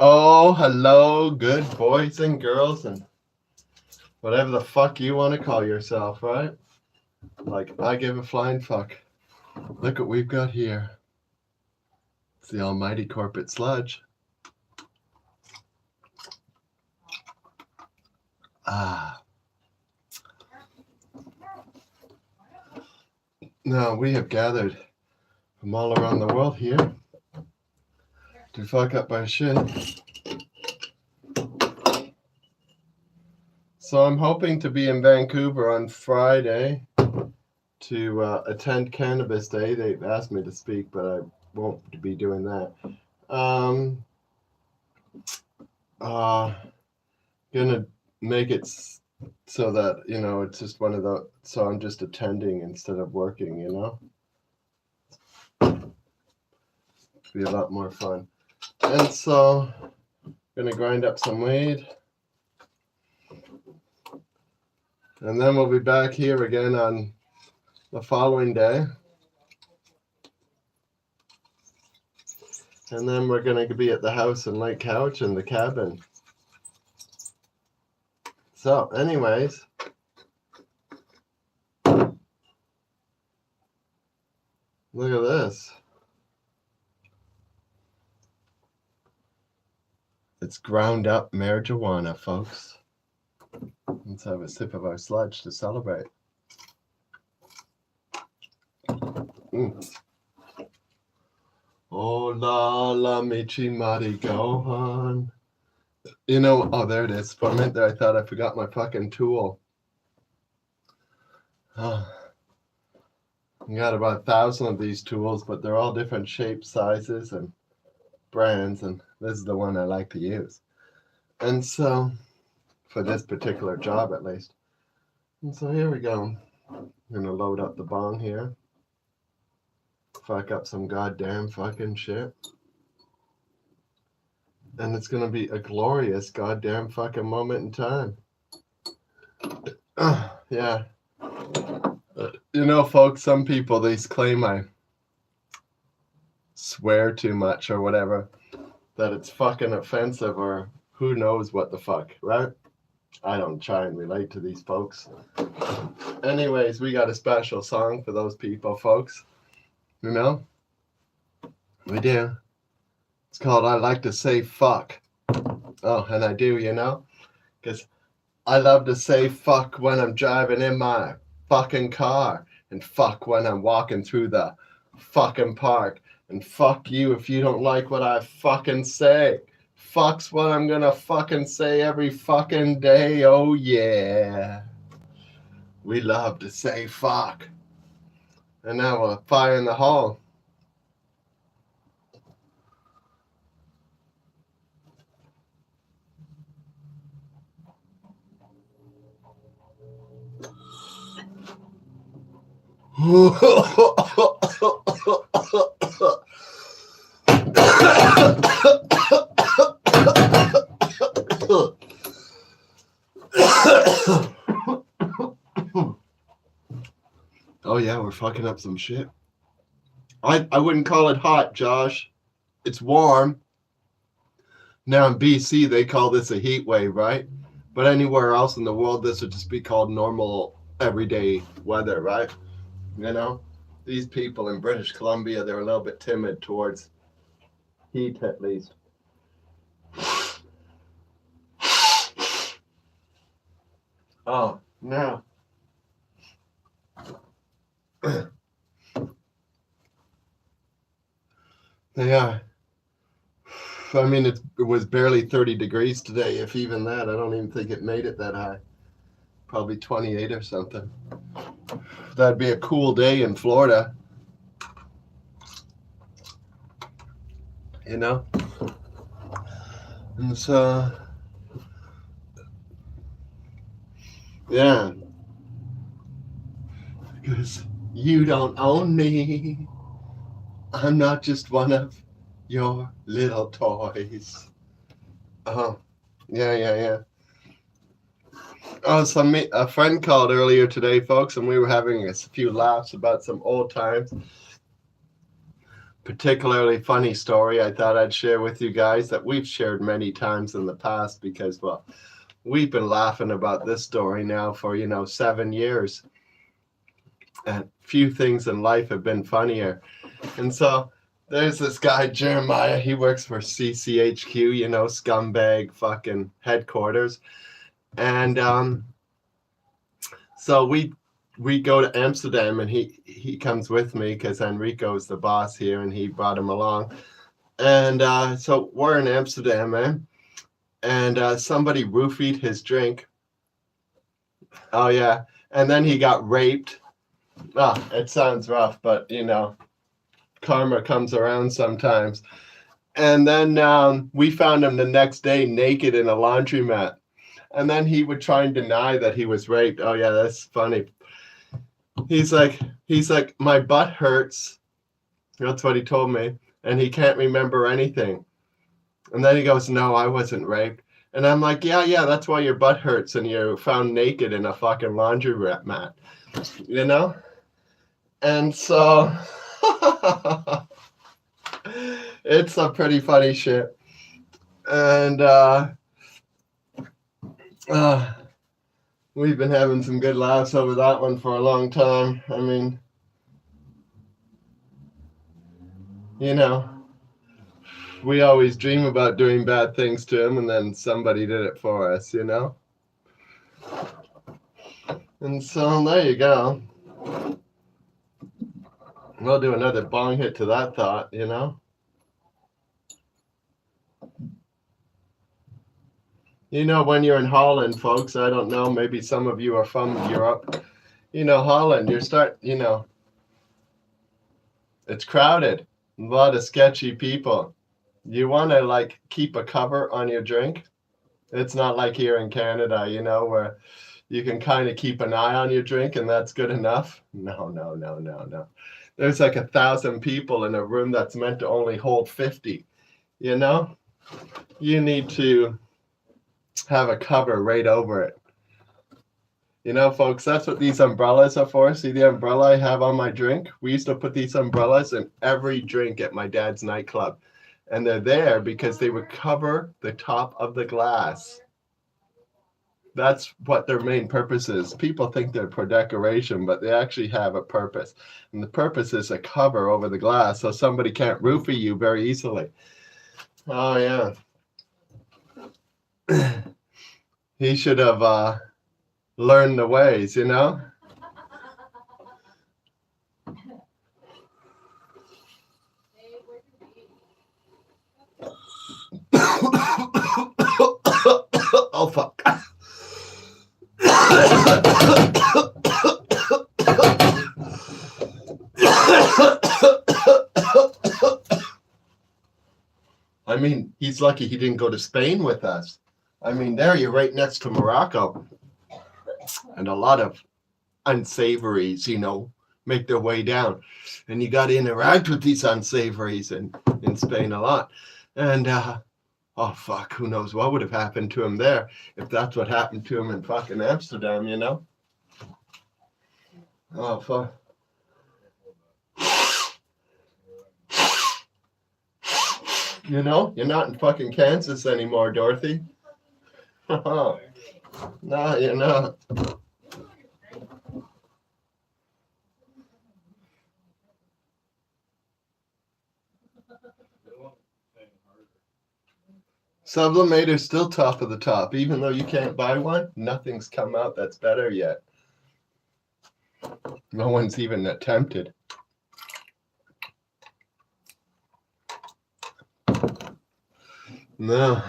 Oh, hello, good boys and girls, and whatever the fuck you want to call yourself, right? Like, I give a flying fuck. Look what we've got here. It's the almighty corporate sludge. Ah. Now, we have gathered from all around the world here to fuck up our shit. So I'm hoping to be in Vancouver on Friday to attend Cannabis Day. They've asked me to speak, but I won't be doing that. Gonna make it so that it's just one of the. So I'm just attending instead of working. Be a lot more fun. And so, gonna grind up some weed. And then we'll be back here again on the following day. And then we're going to be at the house in Lake Couch in the cabin. So, anyways. Look at this. It's ground up marijuana, folks. Let's have a sip of our sludge to celebrate. Oh la la Michi Mari Gohan. Oh, there it is. For a minute there, I thought I forgot my fucking tool. I got about 1,000 of these tools, but they're all different shapes, sizes, and brands, and this is the one I like to use. And so, for this particular job at least. And so here we go. I'm gonna load up the bong here. Fuck up some goddamn fucking shit. And it's gonna be a glorious goddamn fucking moment in time. Yeah. Folks, some people, they claim I swear too much or whatever, that it's fucking offensive or who knows what the fuck, right? I don't try and relate to these folks. Anyways, we got a special song for those people, folks. We do. It's called I Like to Say Fuck. Oh, and I do, because I love to say fuck when I'm driving in my fucking car, and fuck when I'm walking through the fucking park, and fuck you if you don't like what I fucking say. Fuck's what I'm gonna fucking say every fucking day. Oh yeah. We love to say fuck. And now we'll fire in the hole. Oh yeah, we're fucking up some shit. I wouldn't call it hot, Josh. It's warm. Now in BC, they call this a heat wave, right? But anywhere else in the world, this would just be called normal, everyday weather, right? These people in British Columbia, they're a little bit timid towards heat, at least. Oh, no. They are. I mean, it was barely 30 degrees today, if even that. I don't even think it made it that high. Probably 28 or something. That'd be a cool day in Florida. And so, yeah. Because you don't own me. I'm not just one of your little toys. Oh, yeah. Oh, a friend called earlier today, folks, and we were having a few laughs about some old times. particularly funny story I thought I'd share with you guys that we've shared many times in the past because, well, we've been laughing about this story now for, 7 years. And few things in life have been funnier. And so there's this guy, Jeremiah. He works for CCHQ, scumbag fucking headquarters. And so we go to Amsterdam, and he comes with me because Enrico's the boss here, and he brought him along. And so we're in Amsterdam, man. And somebody roofied his drink. Oh, yeah. And then he got raped. Oh, it sounds rough, but, karma comes around sometimes. And then we found him the next day naked in a laundromat. And then he would try and deny that he was raped. Oh, yeah, that's funny. He's like, my butt hurts. That's what he told me. And he can't remember anything. And then he goes, no, I wasn't raped. And I'm like, yeah, that's why your butt hurts and you're found naked in a fucking laundry mat, And so it's a pretty funny shit. And we've been having some good laughs over that one for a long time. I mean, we always dream about doing bad things to him, and then somebody did it for us, And so there you go. We'll do another bong hit to that thought, When you're in Holland, folks, I don't know, maybe some of you are from Europe. Holland, it's crowded. A lot of sketchy people. You want to, keep a cover on your drink. It's not like here in Canada, where you can kind of keep an eye on your drink and that's good enough. No. There's 1,000 people in a room that's meant to only hold 50, You need to have a cover right over it. Folks, that's what these umbrellas are for. See the umbrella I have on my drink? We used to put these umbrellas in every drink at my dad's nightclub. And they're there because they would cover the top of the glass. That's what their main purpose is. People think they're for decoration, but they actually have a purpose. And the purpose is a cover over the glass so somebody can't roofie you very easily. Oh, yeah. He should have learned the ways, Oh, fuck. I mean, he's lucky he didn't go to Spain with us. I mean, there you're right next to Morocco. And a lot of unsavories, make their way down. And you got to interact with these unsavories in Spain a lot. And, oh, fuck, who knows what would have happened to him there if that's what happened to him in fucking Amsterdam, Oh, fuck. You're not in fucking Kansas anymore, Dorothy. No, you're not. Sublimator's still top of the top. Even though you can't buy one, nothing's come out that's better yet. No one's even attempted. No.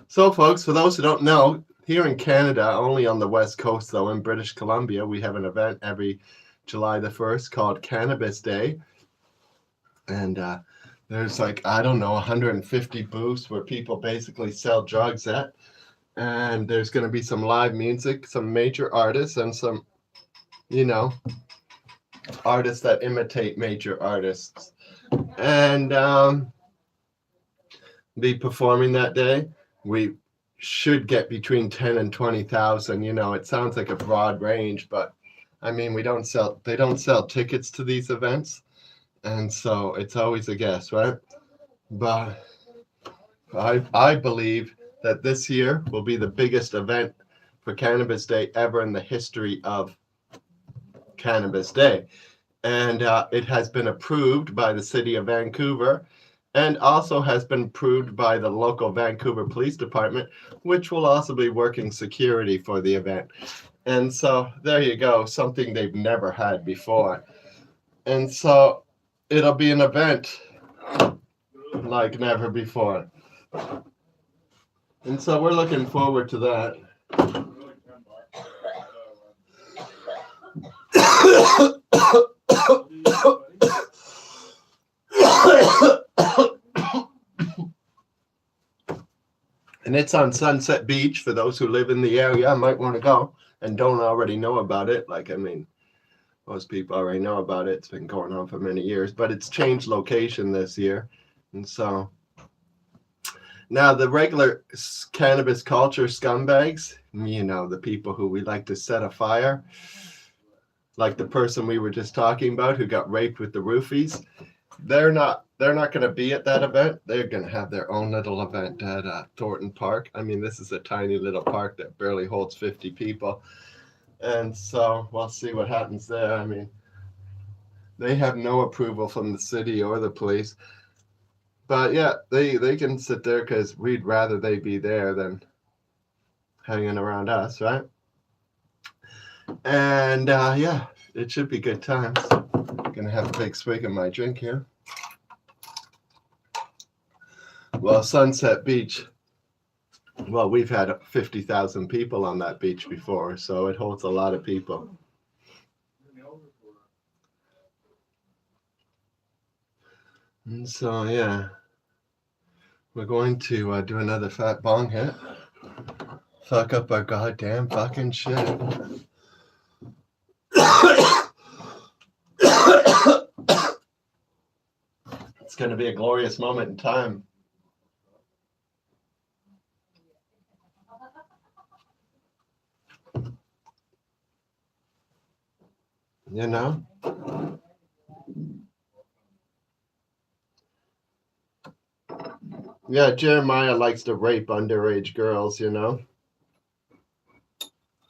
So, folks, for those who don't know, here in Canada, only on the West Coast, though, in British Columbia, we have an event every July the 1st called Cannabis Day. And there's 150 booths where people basically sell drugs at. And there's going to be some live music, some major artists, and some, artists that imitate major artists. And be performing that day. We should get between 10 and 20,000. It sounds like a broad range, but I mean, they don't sell tickets to these events, and so it's always a guess, right? But I believe that this year will be the biggest event for Cannabis Day ever in the history of Cannabis Day. And it has been approved by the city of Vancouver and also has been approved by the local Vancouver Police Department, which will also be working security for the event. And so there you go, something they've never had before. And so it'll be an event like never before. And so we're looking forward to that. And it's on Sunset Beach for those who live in the area. I might want to go and don't already know about it. Like, I mean, most people already know about it. It's been going on for many years, but it's changed location this year. And so now the regular cannabis culture scumbags, you know, the people who we like to set afire, like the person we were just talking about who got raped with the roofies, they're not going to be at that event. They're going to have their own little event at Thornton Park. I mean, this is a tiny little park that barely holds 50 people. And so we'll see what happens there. I mean, they have no approval from the city or the police. But yeah, they can sit there because we'd rather they be there than hanging around us, right? And yeah, it should be good times. I'm going to have a big swig of my drink here. Well, Sunset Beach, well, we've had 50,000 people on that beach before, so it holds a lot of people. And so, yeah, we're going to do another fat bong hit. Fuck up our goddamn fucking shit. It's going to be a glorious moment in time. You know? Yeah, Jeremiah likes to rape underage girls, you know?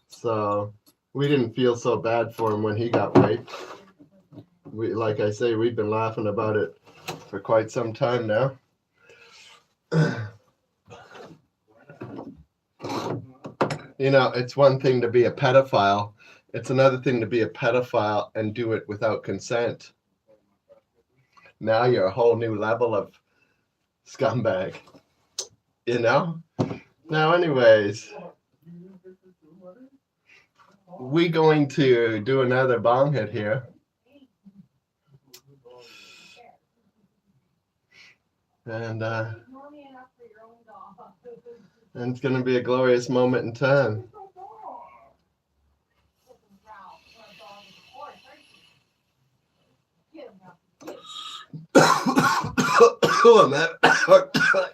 So we didn't feel so bad for him when he got raped. Like I say, we've been laughing about it for quite some time now. You know, it's one thing to be a pedophile. It's another thing to be a pedophile and do it without consent. Now you're a whole new level of scumbag. You know? Now, anyways, we going to do another bong hit here. And it's going to be a glorious moment in time. I'm having a hard time.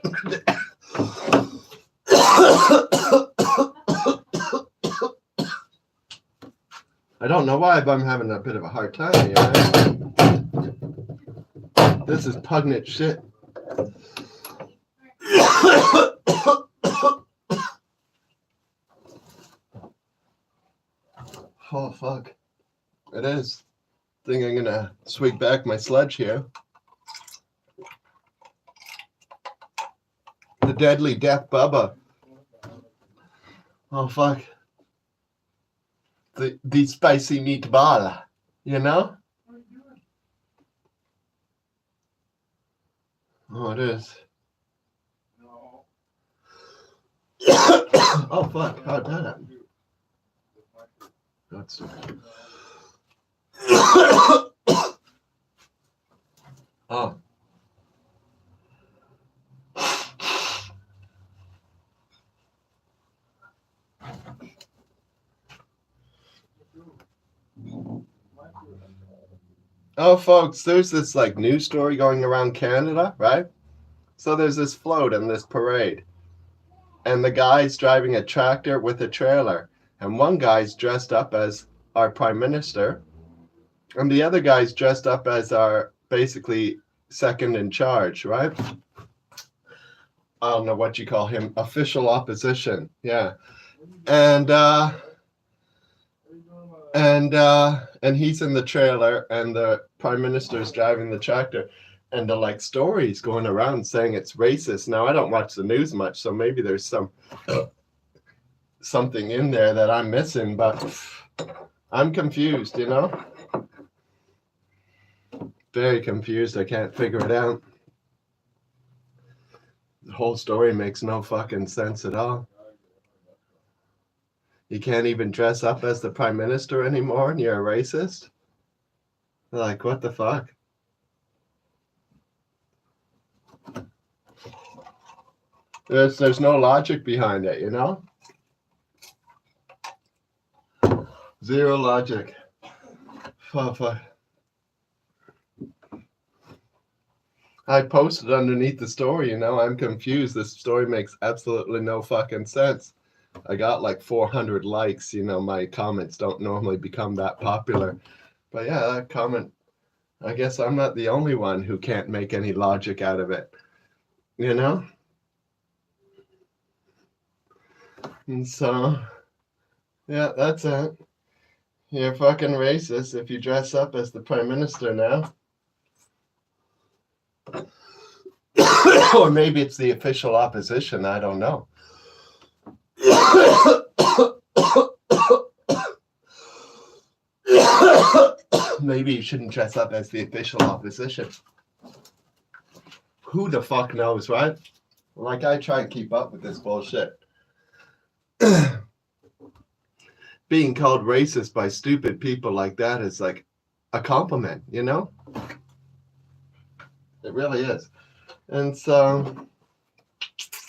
I don't know why, but I'm having a bit of a hard time here. Right? This is pungent shit. Oh, fuck. It is. I think I'm going to swig back my sludge here. The Deadly Death Bubba. Oh, fuck. The spicy meatball, you know? Oh, it is. Oh, fuck. How'd that happen? That's oh. Oh, folks, there's this like news story going around Canada, right? So there's this float and this parade, and the guy's driving a tractor with a trailer, and one guy's dressed up as our prime minister, and the other guy's dressed up as our basically second in charge, right? I don't know what you call him, official opposition. Yeah. And he's in the trailer and the prime minister's driving the tractor, and the like stories going around saying it's racist. Now I don't watch the news much, so maybe there's something in there that I'm missing, but I'm confused, you know? Very confused. I can't figure it out. The whole story makes no fucking sense at all. You can't even dress up as the prime minister anymore and you're a racist? Like, what the fuck? There's no logic behind it, you know? Zero logic. Fuck. I posted underneath the story, you know, I'm confused. This story makes absolutely no fucking sense. I got like 400 likes, you know, my comments don't normally become that popular. But yeah, that comment, I guess I'm not the only one who can't make any logic out of it, you know? And so, yeah, that's it. You're fucking racist if you dress up as the prime minister now. Or maybe it's the official opposition, I don't know. Maybe you shouldn't dress up as the official opposition. Who the fuck knows, right? Like, I try and keep up with this bullshit. Being called racist by stupid people like that is like a compliment, you know? It really is. And so,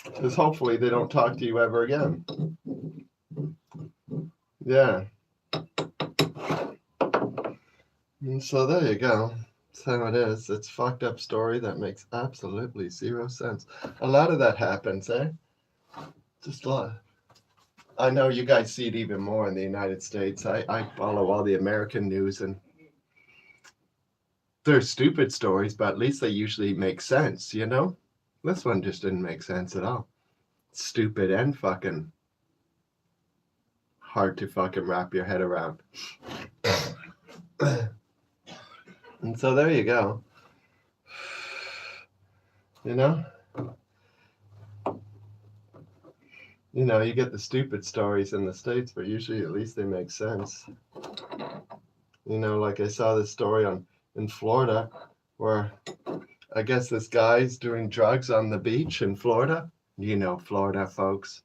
because hopefully they don't talk to you ever again. Yeah. And so there you go. That's how it is. It's a fucked up story that makes absolutely zero sense. A lot of that happens, eh? Just a lot. I know you guys see it even more in the United States. I follow all the American news, and they're stupid stories, but at least they usually make sense, you know? This one just didn't make sense at all. Stupid and fucking hard to fucking wrap your head around. And so there you go. You know? You know, you get the stupid stories in the States, but usually at least they make sense. You know, like I saw this story in Florida where I guess this guy's doing drugs on the beach in Florida. You know Florida, folks.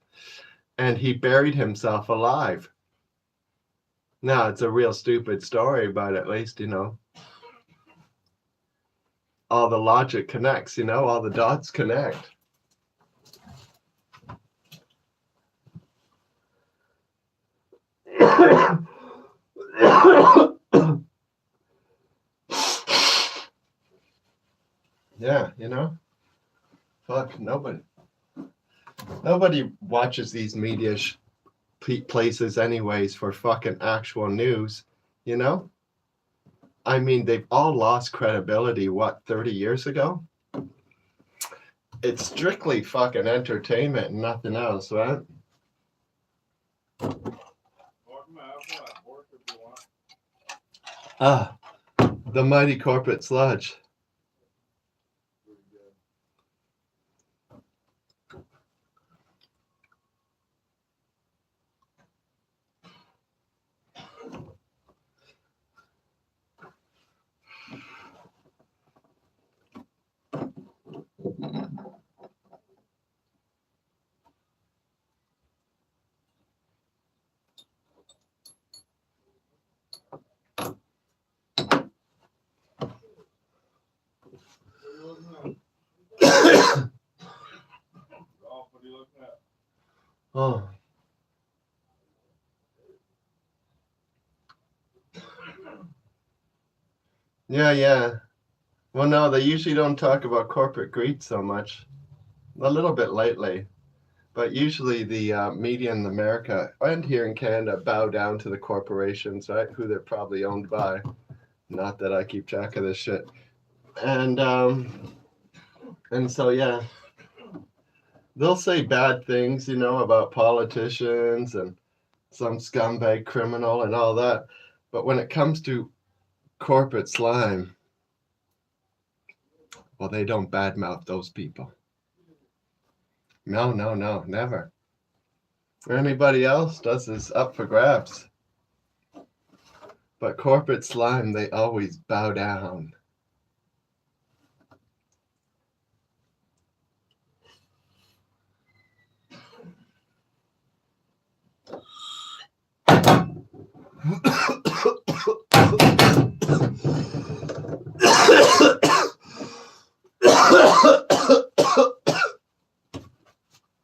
And he buried himself alive. Now, it's a real stupid story, but at least, you know, all the logic connects, you know, all the dots connect. Yeah, you know, fuck, nobody watches these media places anyways for fucking actual news, you know? I mean, they've all lost credibility, 30 years ago? It's strictly fucking entertainment and nothing else, right? Ah, the mighty corporate sludge. Oh. Yeah. Well, no, they usually don't talk about corporate greed so much. A little bit lately. But usually the media in America and here in Canada bow down to the corporations, right? Who they're probably owned by. Not that I keep track of this shit. And so yeah, they'll say bad things, you know, about politicians and some scumbag criminal and all that. But when it comes to corporate slime, well, they don't badmouth those people. No, never. Anybody else does this up for grabs. But corporate slime, they always bow down.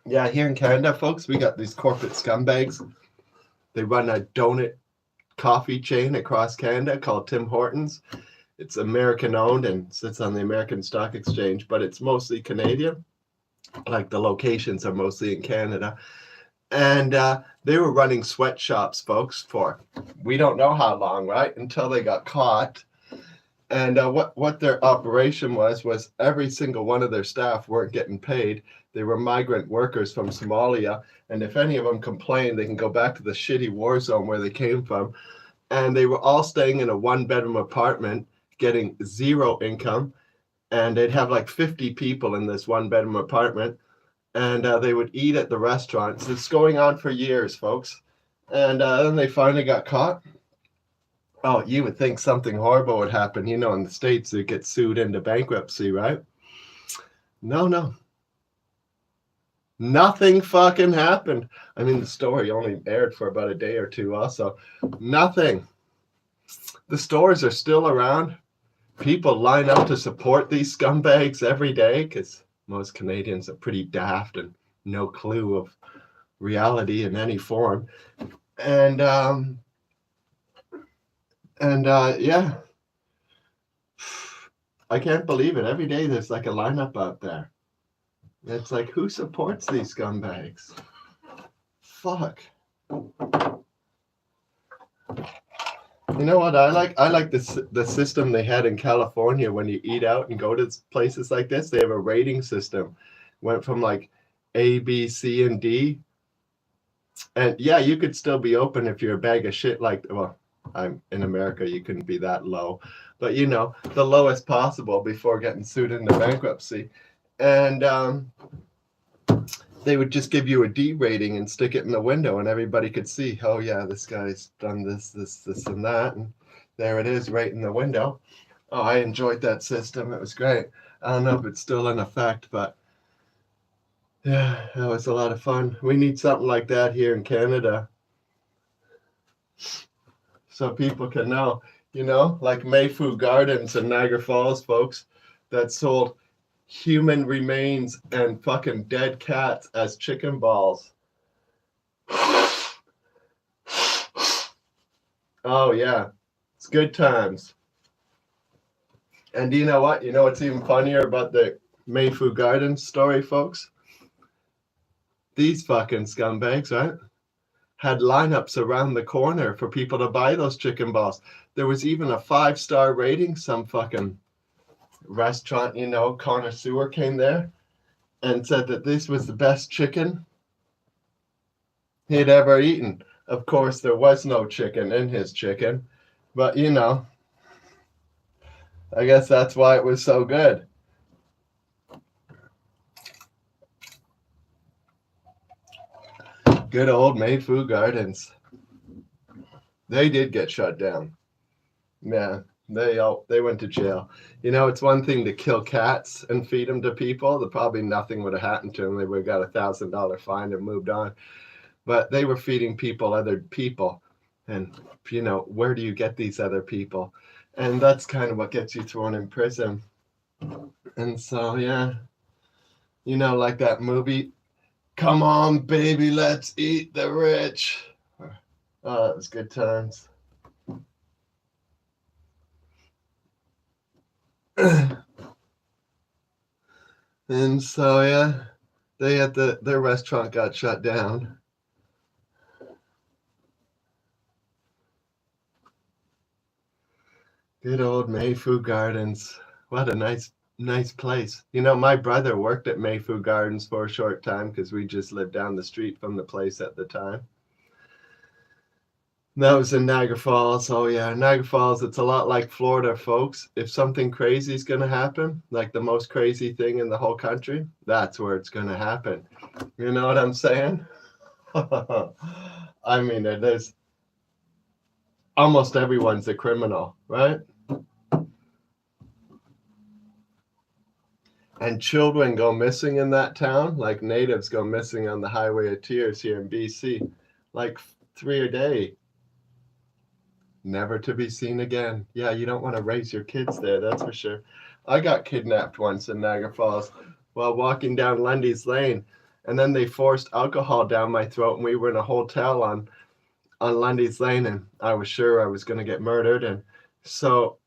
Yeah, here in Canada, folks, we got these corporate scumbags. They run a donut coffee chain across Canada called Tim Hortons. It's American owned and sits on the American Stock Exchange, but it's mostly Canadian. Like the locations are mostly in Canada. And they were running sweatshops, folks, for we don't know how long, right? Until they got caught. And what their operation was every single one of their staff weren't getting paid. They were migrant workers from Somalia. And if any of them complained, they can go back to the shitty war zone where they came from. And they were all staying in a one-bedroom apartment, getting zero income. And they'd have like 50 people in this one-bedroom apartment. And they would eat at the restaurants. It's going on for years, folks. And then they finally got caught. Oh, you would think something horrible would happen. You know, in the States, they get sued into bankruptcy, right? No. Nothing fucking happened. I mean, the story only aired for about a day or two also. Nothing. The stores are still around. People line up to support these scumbags every day because most Canadians are pretty daft and no clue of reality in any form. And yeah, I can't believe it. Every day there's like a lineup out there. It's like, who supports these scumbags? Fuck. You know what I like? I like the system they had in California when you eat out and go to places like this. They have a rating system. Went from like A, B, C, and D. And yeah, you could still be open if you're a bag of shit like, well, I'm in America, you couldn't be that low. But you know, the lowest possible before getting sued into bankruptcy. And they would just give you a D rating and stick it in the window, and everybody could see, oh yeah, this guy's done this, and that, and there it is, right in the window. Oh, I enjoyed that system. It was great. I don't know if it's still in effect, but yeah, that was a lot of fun. We need something like that here in Canada, so people can know. You know, like Mayfu Gardens in Niagara Falls, folks, that sold human remains and fucking dead cats as chicken balls. Oh yeah, it's good times. And do you know what? You know what's even funnier about the Mayfu Gardens story, folks? These fucking scumbags, right? Had lineups around the corner for people to buy those chicken balls. There was even a 5-star rating. Some fucking restaurant, you know, connoisseur came there and said that this was the best chicken he'd ever eaten. Of course, there was no chicken in his chicken, but you know, I guess that's why it was so good. Good old Mayfu Gardens. They did get shut down. Yeah, they went to jail. You know, it's one thing to kill cats and feed them to people. Probably nothing would have happened to them. They would have got $1,000 fine and moved on. But they were feeding people other people. And, you know, where do you get these other people? And that's kind of what gets you thrown in prison. And so, yeah, you know, like that movie, Come On, Baby, Let's Eat the Rich. Oh, it was good times. And so, yeah, They had their restaurant got shut down. Good old Mayfu Gardens. What a nice place. You know, my brother worked at Mayfu Gardens for a short time because we just lived down the street from the place at the time. That was in Niagara Falls. Oh yeah, Niagara Falls, it's a lot like Florida, folks. If something crazy is going to happen, like the most crazy thing in the whole country, that's where it's going to happen. You know what I'm saying? I mean, it is. Almost everyone's a criminal, right? And children go missing in that town, like natives go missing on the Highway of Tears here in BC, like 3 a day. Never to be seen again. Yeah, you don't want to raise your kids there, that's for sure. I got kidnapped once in Niagara Falls while walking down Lundy's Lane, and then they forced alcohol down my throat, and we were in a hotel on Lundy's Lane, and I was sure I was going to get murdered. And so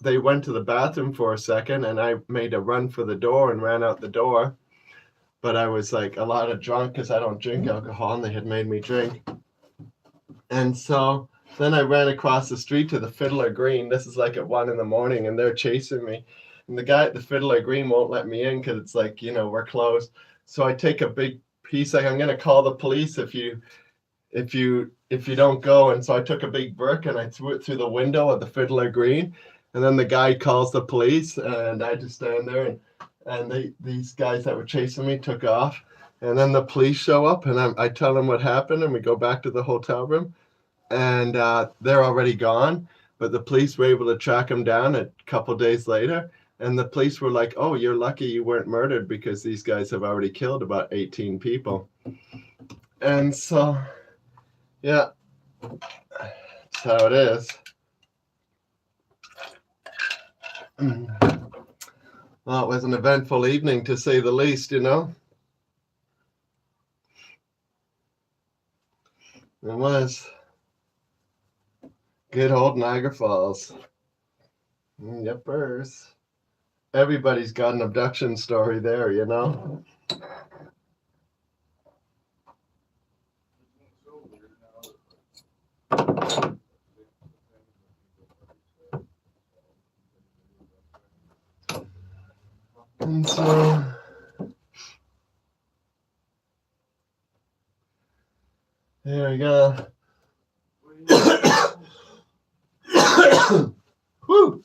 they went to the bathroom for a second, and I made a run for the door and ran out the door. But I was like a lot of drunk because I don't drink alcohol, and they had made me drink. And so then I ran across the street to the Fiddler Green. This is like at 1 a.m, and they're chasing me. And the guy at the Fiddler Green won't let me in because it's like, you know, we're closed. So I take a big piece, like, I'm going to call the police if you don't go. And so I took a big brick and I threw it through the window of the Fiddler Green. And then the guy calls the police, and I just stand there, and these guys that were chasing me took off. And then the police show up, and I tell them what happened, and we go back to the hotel room, and they're already gone. But the police were able to track them down a couple days later, and the police were like, "Oh, you're lucky you weren't murdered because these guys have already killed about 18 people." And so, yeah, that's how it is. Well, it was an eventful evening, to say the least, you know. It was. Good old Niagara Falls. Yepers. Everybody's got an abduction story there, you know. And so, there we go. Woo!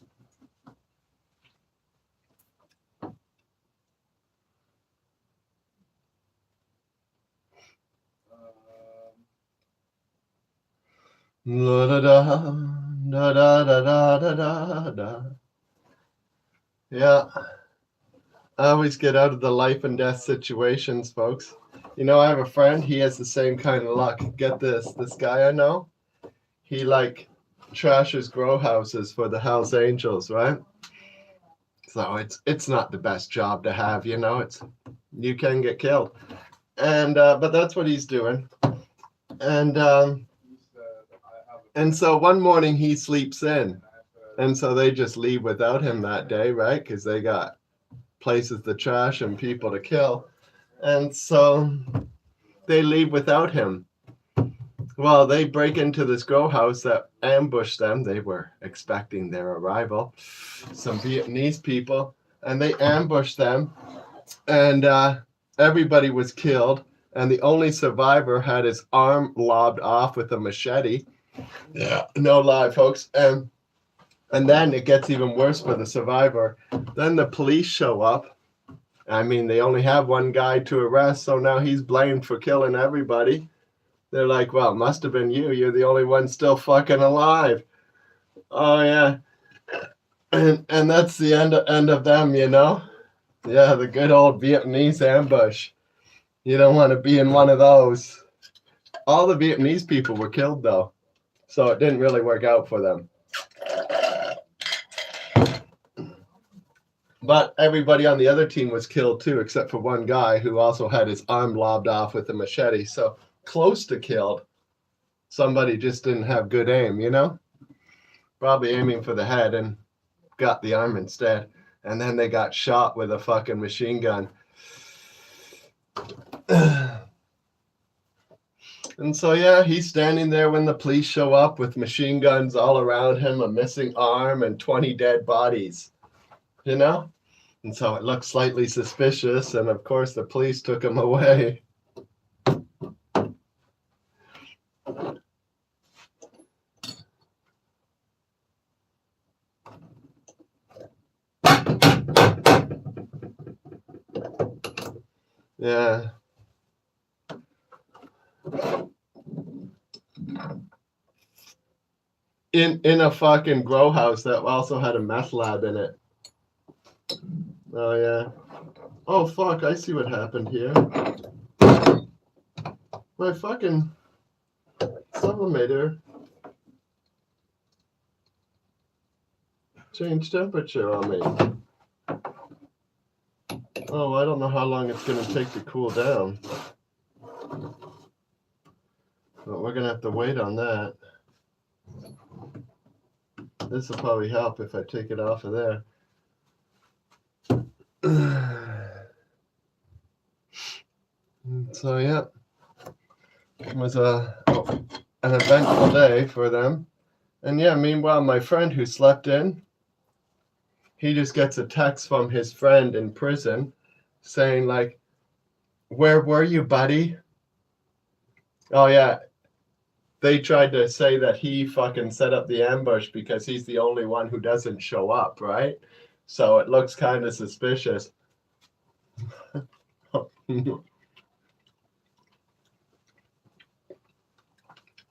La da da da da da da da da. Yeah. I always get out of the life and death situations, folks. You know, I have a friend, he has the same kind of luck. Get this guy I know, he like trashes grow houses for the Hells Angels, right? So it's not the best job to have, you know. You can get killed, and but that's what he's doing, and so one morning he sleeps in, and so they just leave without him that day, right? Because they got places to trash and people to kill, and so they leave without him. Well, they break into this grow house that ambushed them. They were expecting their arrival, some Vietnamese people, and they ambushed them, and everybody was killed, and the only survivor had his arm lobbed off with a machete. Yeah, no lie, folks. And then it gets even worse for the survivor. Then the police show up. I mean, they only have one guy to arrest, so now he's blamed for killing everybody. They're like, well, it must have been you. You're the only one still fucking alive. Oh, yeah. And that's the end of them, you know? Yeah, the good old Vietnamese ambush. You don't want to be in one of those. All the Vietnamese people were killed, though. So it didn't really work out for them. But everybody on the other team was killed, too, except for one guy who also had his arm lobbed off with a machete. So close to killed. Somebody just didn't have good aim, you know? Probably aiming for the head and got the arm instead. And then they got shot with a fucking machine gun. And so, yeah, he's standing there when the police show up with machine guns all around him, a missing arm, and 20 dead bodies, you know? And so it looks slightly suspicious. And of course, the police took him away. Yeah. In a fucking grow house that also had a meth lab in it. Oh yeah. Oh fuck, I see what happened here. My fucking sublimator changed temperature on me. Oh, I don't know how long it's gonna take to cool down. But we're gonna have to wait on that. This will probably help if I take it off of there. So yeah, it was an eventful day for them. And yeah, meanwhile, my friend who slept in, he just gets a text from his friend in prison saying like, "Where were you, buddy?" Oh yeah, they tried to say that he fucking set up the ambush because he's the only one who doesn't show up, right? So it looks kind of suspicious.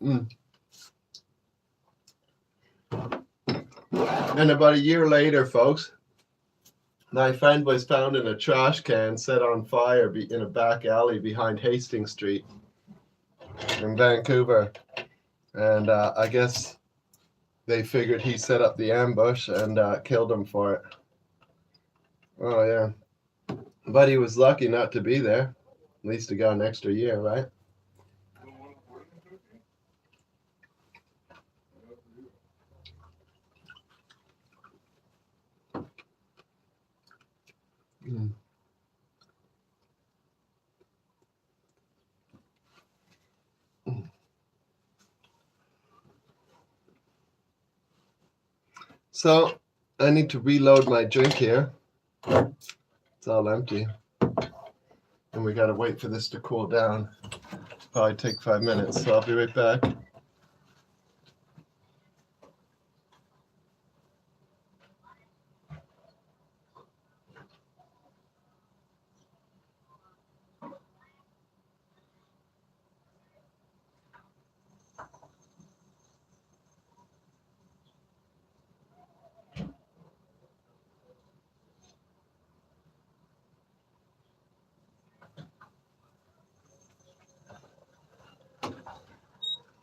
And about a year later, folks, my friend was found in a trash can set on fire in a back alley behind Hastings Street in Vancouver. And I guess they figured he set up the ambush and killed him for it. Oh, yeah. But he was lucky not to be there. At least he got an extra year, right? Mm. So I need to reload my drink here. It's all empty. And we got to wait for this to cool down. Probably take 5 minutes, so I'll be right back.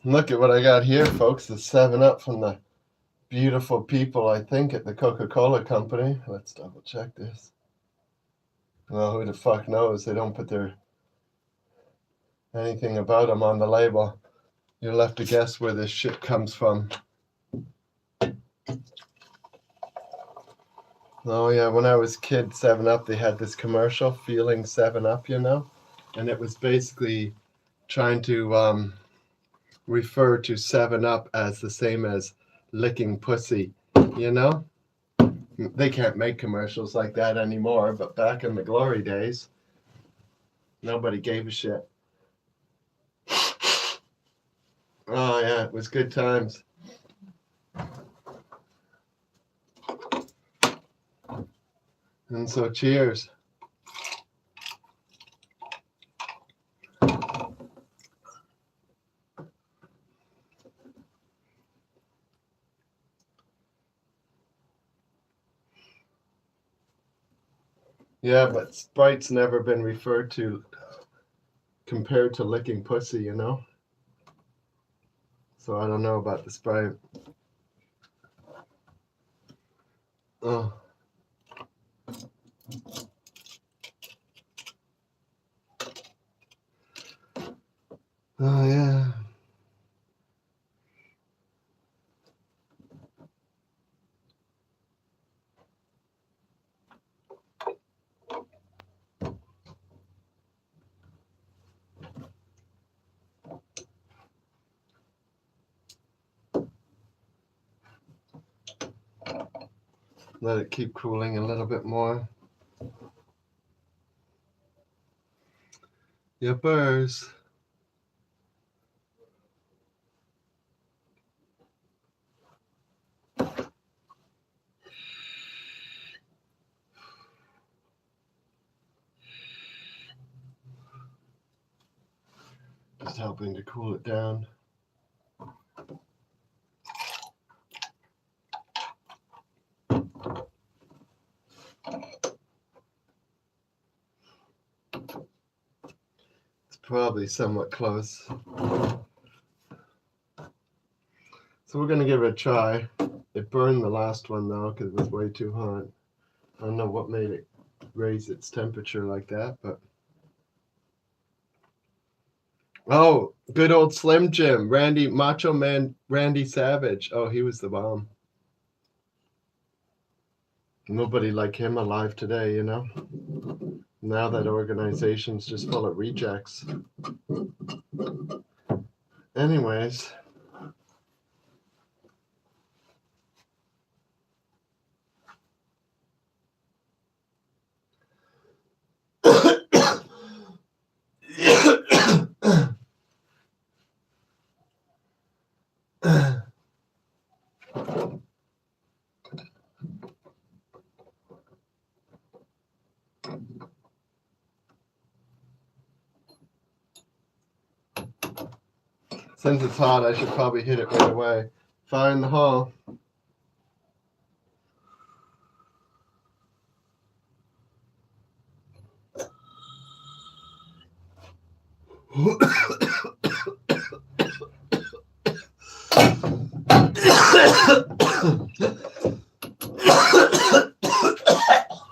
Look at what I got here, folks. The 7-Up from the beautiful people, I think, at the Coca-Cola Company. Let's double check this. Well, who the fuck knows? They don't put anything about them on the label. You'll have to guess where this shit comes from. Oh yeah, when I was a kid, 7-Up, they had this commercial, Feeling 7-Up, you know? And it was basically trying to refer to 7-Up as the same as licking pussy, you know? They can't make commercials like that anymore, but back in the glory days, nobody gave a shit. Oh yeah, it was good times. And so cheers. Yeah, but Sprite's never been referred to compared to licking pussy, you know? So I don't know about the Sprite. Oh. Oh, yeah. Let it keep cooling a little bit more. Yippers. Just helping to cool it down. It's probably somewhat close. So we're going to give it a try. It burned the last one though because it was way too hot. I don't know what made it raise its temperature like that, but oh, good old Slim Jim, Randy, Macho Man, Randy Savage. Oh, he was the bomb. Nobody like him alive today, you know? Now that organization's just full of rejects. Anyways. Since it's hot, I should probably hit it right away. Fire in the hole.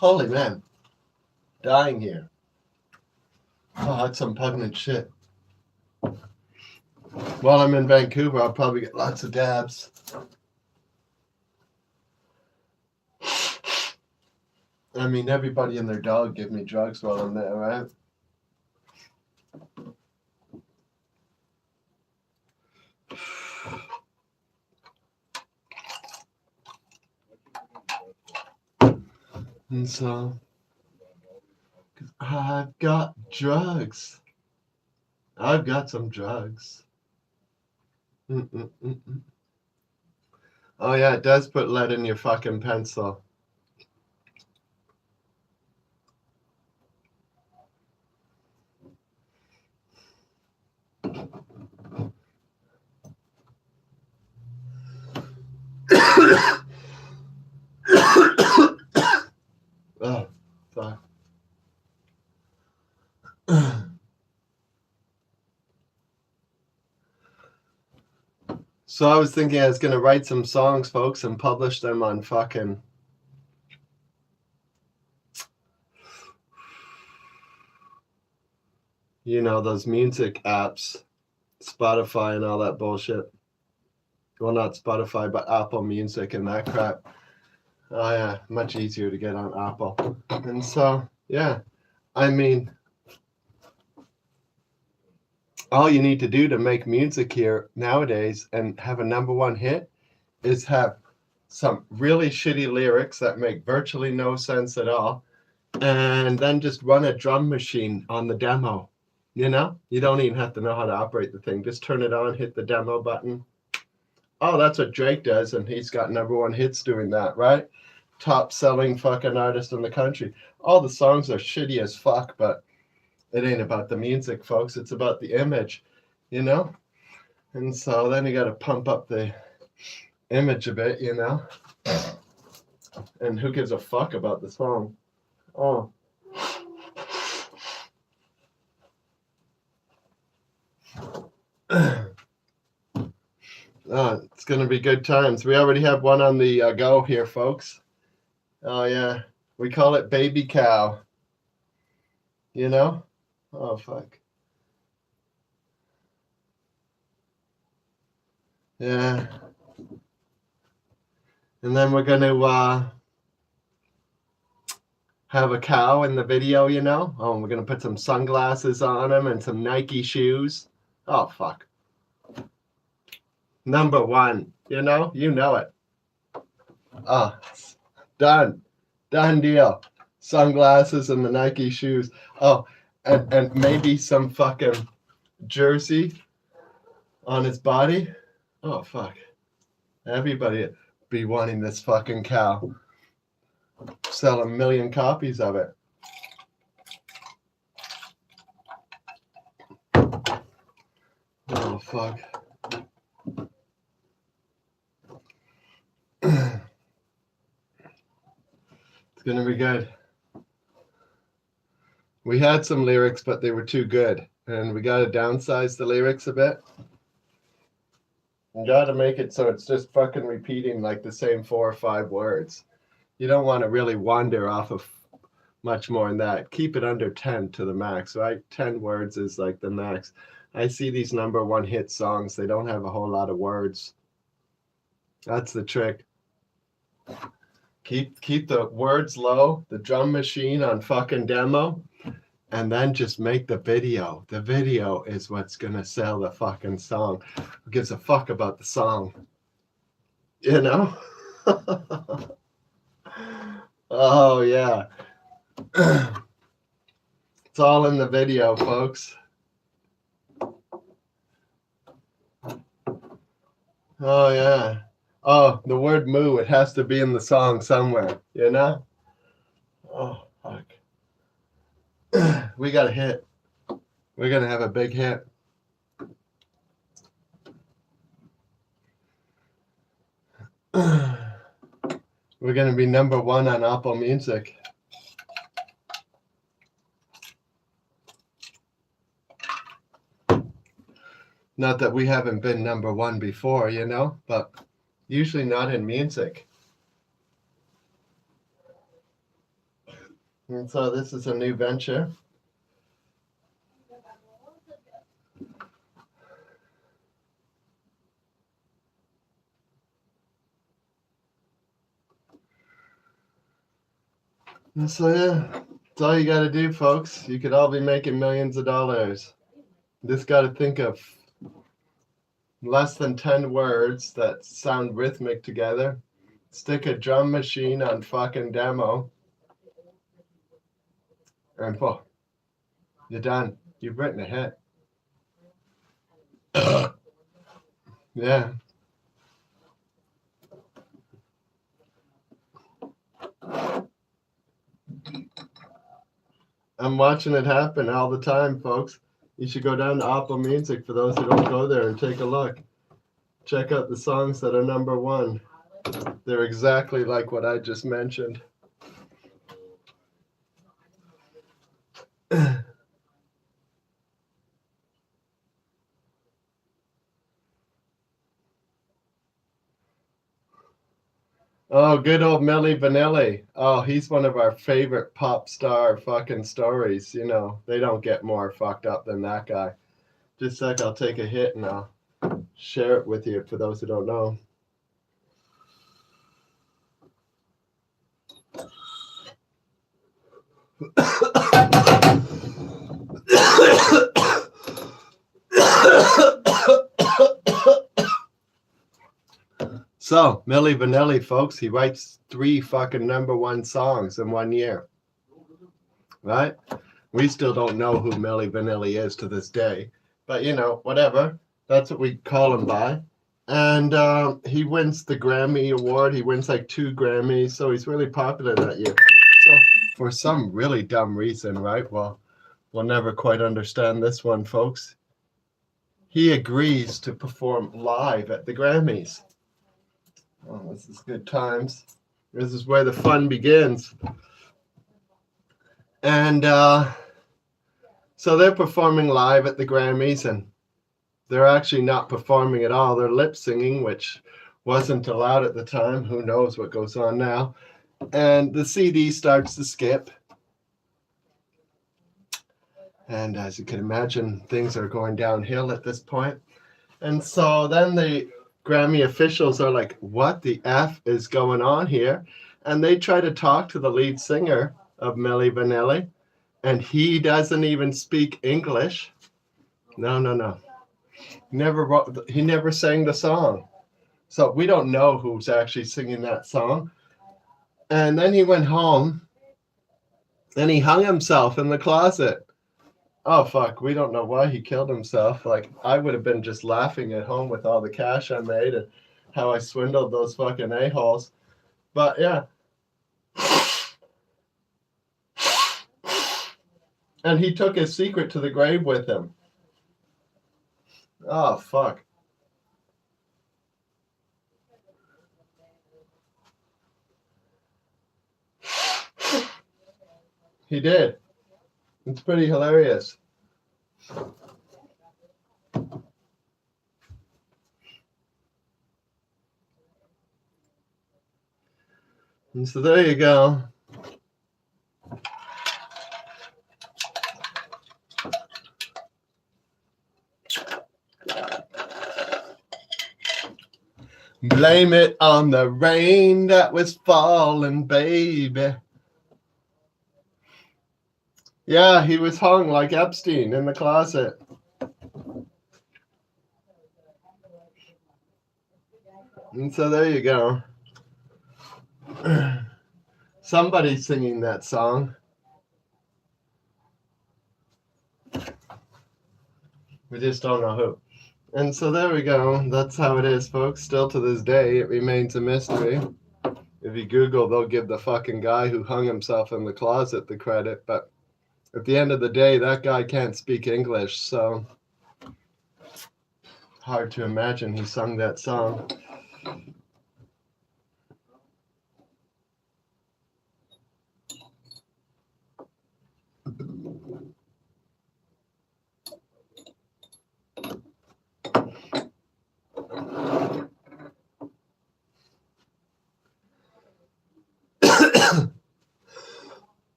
Holy man. Dying here. Oh, that's some pungent shit. While I'm in Vancouver, I'll probably get lots of dabs. I mean, everybody and their dog give me drugs while I'm there, right? And so, I've got drugs. I've got some drugs. Oh yeah, it does put lead in your fucking pencil. Oh, fuck. So I was thinking I was going to write some songs, folks, and publish them on fucking... You know, those music apps. Spotify and all that bullshit. Well, not Spotify, but Apple Music and that crap. Oh, yeah. Much easier to get on Apple. And so, yeah. I mean... all you need to do to make music here nowadays and have a #1 hit is have some really shitty lyrics that make virtually no sense at all, and then just run a drum machine on the demo. You know, you don't even have to know how to operate the thing. Just turn it on, hit the demo button. Oh, that's what Drake does, and he's got #1 hits doing that, right? Top selling fucking artist in the country. All the songs are shitty as fuck, but it ain't about the music, folks. It's about the image, you know? And so then you got to pump up the image a bit, you know? And who gives a fuck about the song? Oh. Oh, it's going to be good times. We already have one on the go here, folks. Oh, yeah. We call it Baby Cow. You know? Oh, fuck. Yeah. And then we're going to have a cow in the video, you know? Oh, we're going to put some sunglasses on him and some Nike shoes. Oh, fuck. #1, you know? You know it. Oh, Done. Done deal. Sunglasses and the Nike shoes. Oh, and maybe some fucking jersey on his body. Oh, fuck. Everybody be wanting this fucking cow. Sell 1 million copies of it. Oh, fuck. It's gonna be good. We had some lyrics, but they were too good. And we gotta downsize the lyrics a bit. You gotta make it so it's just fucking repeating like the same 4 or 5 words. You don't want to really wander off of much more than that. Keep it under 10 to the max, right? 10 words is like the max. I see these #1 hit songs, they don't have a whole lot of words. That's the trick. Keep the words low, the drum machine on fucking demo, and then just make the video. The video is what's gonna sell the fucking song. Who gives a fuck about the song? You know? Oh, yeah. It's all in the video, folks. Oh, yeah. Oh, the word moo, it has to be in the song somewhere, you know? Oh, fuck. We got a hit. We're going to have a big hit. We're going to be #1 on Apple Music. Not that we haven't been #1 before, you know, but usually not in music. And so this is a new venture. And so, yeah, that's all you got to do, folks. You could all be making millions of dollars. Just got to think of less than 10 words that sound rhythmic together. Stick a drum machine on fucking demo. And boom, you're done. You've written a hit. Yeah. I'm watching it happen all the time, folks. You should go down to Apple Music for those who don't go there and take a look. Check out the songs that are #1. They're exactly like what I just mentioned. Oh, good old Milli Vanilli. Oh, he's one of our favorite pop star fucking stories. You know, they don't get more fucked up than that guy. Just a sec, I'll take a hit and I'll share it with you for those who don't know. So, Milli Vanilli, folks, he writes 3 fucking #1 songs in 1 year. Right? We still don't know who Milli Vanilli is to this day. But, you know, whatever. That's what we call him by. And he wins the Grammy Award. He wins like 2 Grammys. So he's really popular that year. So for some really dumb reason, right? Well, we'll never quite understand this one, folks. He agrees to perform live at the Grammys. Oh, this is good times. This is where the fun begins. And so they're performing live at the Grammys, and they're actually not performing at all. They're lip singing, which wasn't allowed at the time. Who knows what goes on now? And the CD starts to skip. And as you can imagine, things are going downhill at this point. And so then the Grammy officials are like, what the F is going on here? And they try to talk to the lead singer of Milli Vanilli, and he doesn't even speak English. No. He never sang the song. So we don't know who's actually singing that song. And then he went home and he hung himself in the closet. Oh, fuck. We don't know why he killed himself. Like, I would have been just laughing at home with all the cash I made and how I swindled those fucking a-holes. But yeah. And he took his secret to the grave with him. Oh, fuck. He did. It's pretty hilarious. And so there you go. Blame it on the rain that was falling, baby. Yeah, he was hung like Epstein in the closet. And so there you go. Somebody's singing that song. We just don't know who. And so there we go. That's how it is, folks. Still to this day, it remains a mystery. If you Google, they'll give the fucking guy who hung himself in the closet the credit. But at the end of the day, that guy can't speak English, so hard to imagine he sung that song.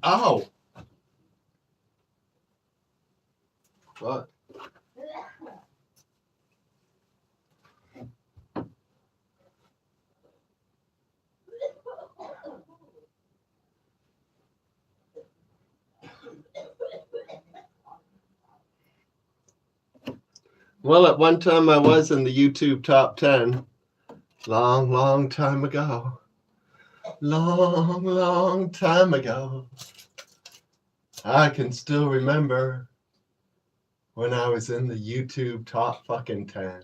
Ow. What? Well, at one time I was in the YouTube top 10. Long, long time ago. Long, long time ago. I can still remember when I was in the YouTube top fucking 10.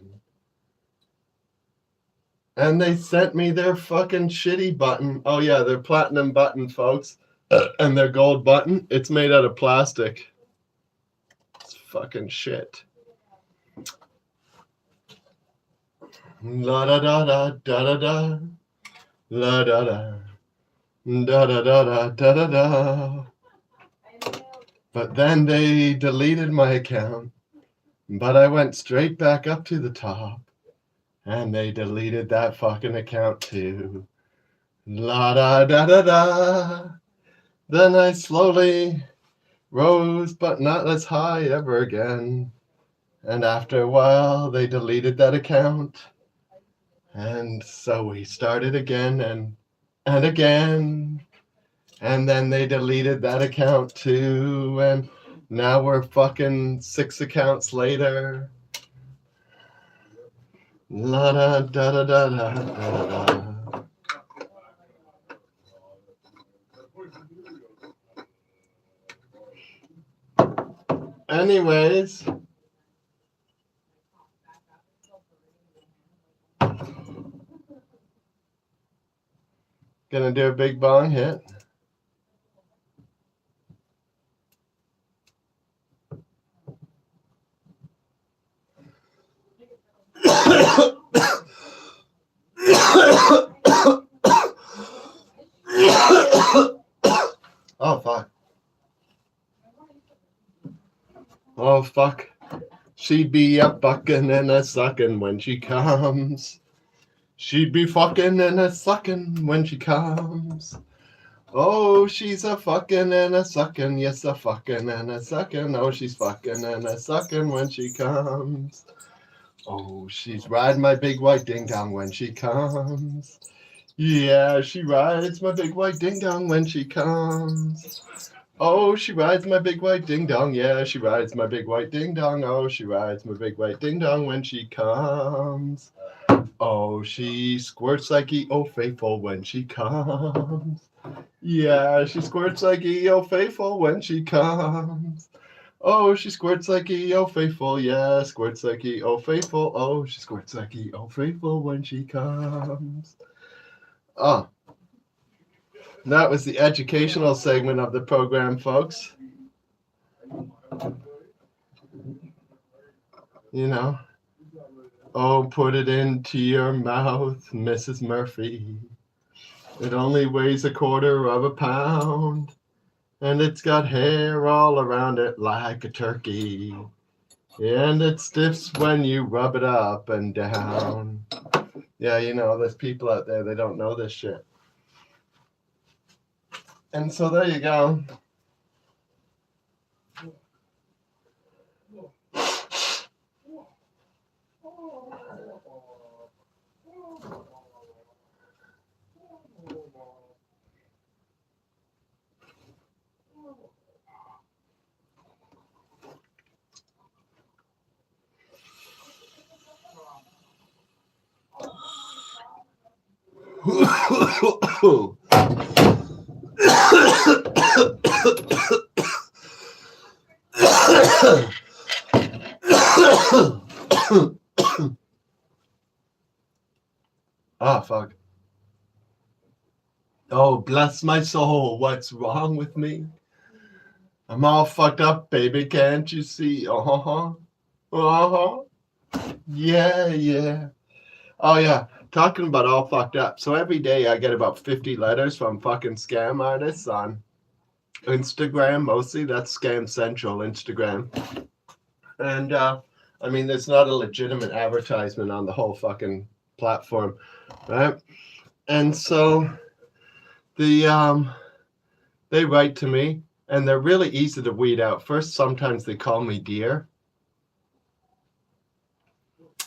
And they sent me their fucking shitty button. Oh yeah, their platinum button, folks. And their gold button, it's made out of plastic. It's fucking shit. La da da da da da da. La da da. Da da da da da da da. But then they deleted my account. But I went straight back up to the top. And they deleted that fucking account too. La da da da da. Then I slowly rose, but not as high ever again. And after a while, they deleted that account. And so we started again and again. And then they deleted that account too. And now we're fucking 6 accounts later. La da da da da da da da. Anyways. Gonna do a big bong hit. Oh, fuck. Oh, fuck. She'd be a bucking and a sucking when she comes. She'd be fucking and a sucking when she comes. Oh, she's a fucking and a sucking. Yes, a fucking and a sucking. Oh, she's fucking and a sucking when she comes. Oh, she's riding my big white ding dong when she comes. Yeah, she rides my big white ding dong when she comes. Oh, she rides my big white ding dong. Yeah, she rides my big white ding dong. Oh, she rides my big white ding dong when she comes. Oh, she squirts like E.O. Faithful when she comes. Yeah, she squirts like E.O. Faithful when she comes. Oh, she squirts like E.O. Faithful. Yeah, squirts like E.O. Faithful. Oh, she squirts like E.O. Faithful when she comes. Oh, that was the educational segment of the program, folks. You know. Oh, put it into your mouth, Mrs. Murphy. It only weighs 1/4 pound, and it's got hair all around it like a turkey. And it stiffs when you rub it up and down. Yeah, you know, there's people out there, they don't know this shit. And so there you go. Oh, fuck. Oh, bless my soul. What's wrong with me? I'm all fucked up, baby. Can't you see? Uh-huh. Uh-huh. Yeah, yeah. Oh, yeah. Talking about all fucked up. So every day I get about 50 letters from fucking scam artists on Instagram, mostly. That's Scam Central Instagram. And, I mean, there's not a legitimate advertisement on the whole fucking platform, right? And so they write to me, and they're really easy to weed out. First, sometimes they call me dear.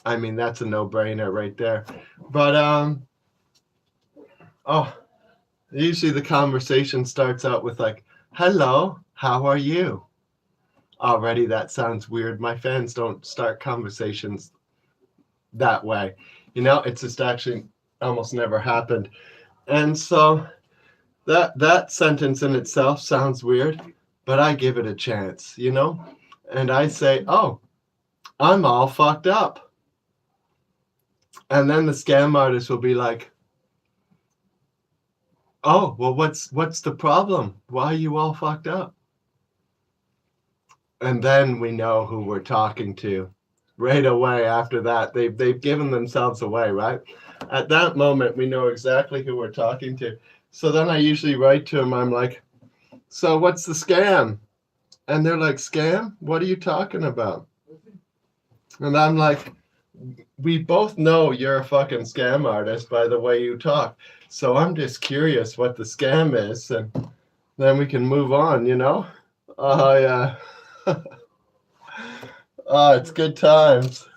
I mean, that's a no-brainer right there. But usually the conversation starts out with like, "Hello, how are you?" Already that sounds weird. My fans don't start conversations that way. You know, it's just actually almost never happened. And so that sentence in itself sounds weird, but I give it a chance, you know? And I say, "Oh, I'm all fucked up." And then the scam artist will be like, "Oh, well, what's the problem? Why are you all fucked up?" And then we know who we're talking to. Right away after that, they've given themselves away, right? At that moment, we know exactly who we're talking to. So then I usually write to them. I'm like, "So what's the scam?" And they're like, "Scam? What are you talking about?" And I'm like, "We both know you're a fucking scam artist by the way you talk. So I'm just curious what the scam is, and then we can move on, you know?" Oh, yeah. Oh, it's good times.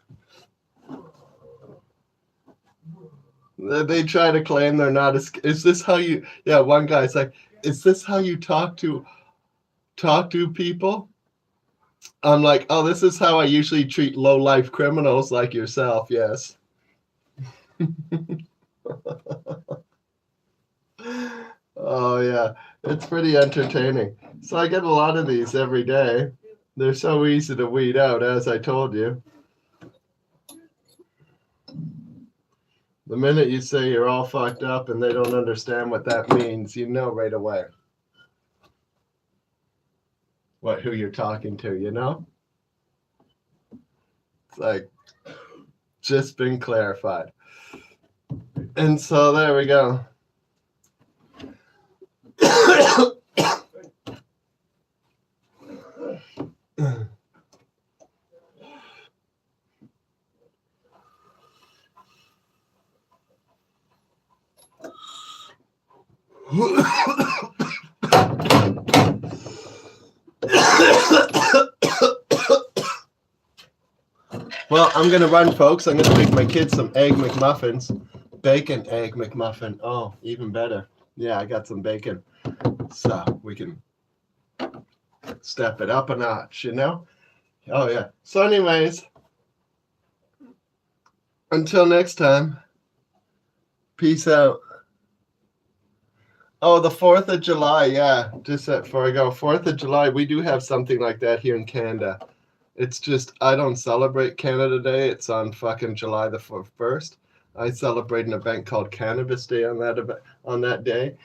They try to claim they're not is this how you, yeah, one guy's like, "Is this how you talk to people?" I'm like, "Oh, this is how I usually treat low-life criminals like yourself, yes." Oh, yeah. It's pretty entertaining. So I get a lot of these every day. They're so easy to weed out, as I told you. The minute you say you're all fucked up and they don't understand what that means, you know right away who you're talking to, you know? It's like, just been clarified. And so there we go. Well, I'm going to run, folks. I'm going to make my kids some Egg McMuffins. bacon egg McMuffin. Oh, even better. Yeah, I got some bacon. So we can step it up a notch, you know? Oh, yeah. So anyways, until next time, peace out. Oh, the 4th of July, yeah. Just before I go, 4th of July, we do have something like that here in Canada. It's just, I don't celebrate Canada Day. It's on fucking July the 1st. I celebrate an event called Cannabis Day on that day.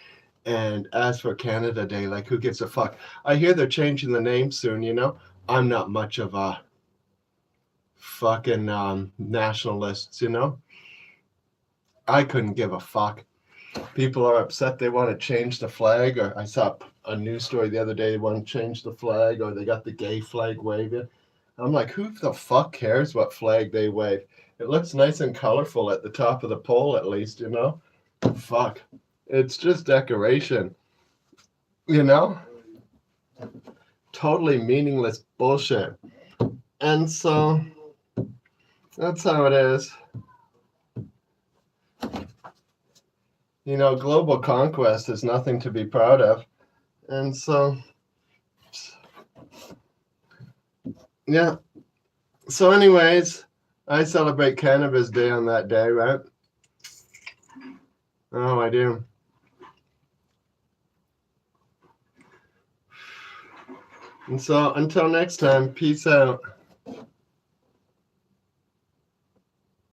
And as for Canada Day, like, who gives a fuck? I hear they're changing the name soon, you know? I'm not much of a fucking nationalist, you know? I couldn't give a fuck. People are upset they want to change the flag, or I saw a news story the other day, they want to change the flag, or they got the gay flag waving. I'm like, who the fuck cares what flag they wave? It looks nice and colorful at the top of the pole, at least, you know? Fuck. It's just decoration, you know? Totally meaningless bullshit. And so, that's how it is. You know, global conquest is nothing to be proud of. And so, yeah. So anyways, I celebrate Cannabis Day on that day, right? Oh, I do. And so, until next time, peace out.